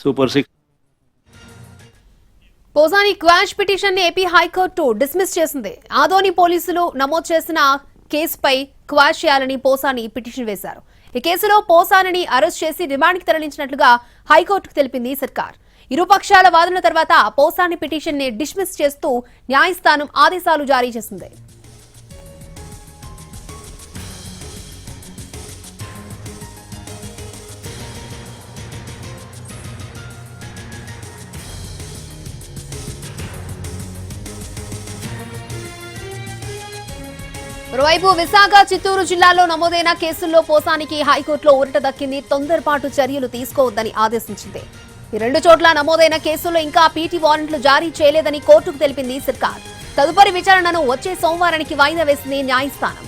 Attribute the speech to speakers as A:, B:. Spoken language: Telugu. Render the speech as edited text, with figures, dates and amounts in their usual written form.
A: సూపర్ 6
B: పోసాని క్వాష్ పిటిషన్ ని ఏపీ హైకోర్టు డిస్మిస్ చేసింది. ఆదోని పోలీసులు నమోదు చేసిన కేసుపై క్వాష్ చేయాలని పోసాని పిటిషన్ వేశారు. ఈ కేసులో పోసానిని అరెస్ట్ చేసి రిమాండ్కి తరలించినట్లుగా హైకోర్టుకు తెలిపింది సర్కార్. ఇరుపక్షాల వాదన తర్వాత పోసాని పిటిషన్ ని డిస్మిస్ చేస్తూ న్యాయస్థానం ఆదేశాలు జారీ చేసింది. మరోవైపు విశాఖ, చిత్తూరు జిల్లాలో నమోదైన కేసుల్లో పోసానికి హైకోర్టులో ఊరట దక్కింది. తొందరపాటు చర్యలు తీసుకోవద్దని ఆదేశించింది. ఈ 2 చోట్ల నమోదైన కేసుల్లో ఇంకా పీటీ వారెంట్లు జారీ చేయలేదని కోర్టుకు తెలిపింది సర్కార్. తదుపరి విచారణను వచ్చే సోమవారానికి వాయిదా వేసింది న్యాయస్థానం.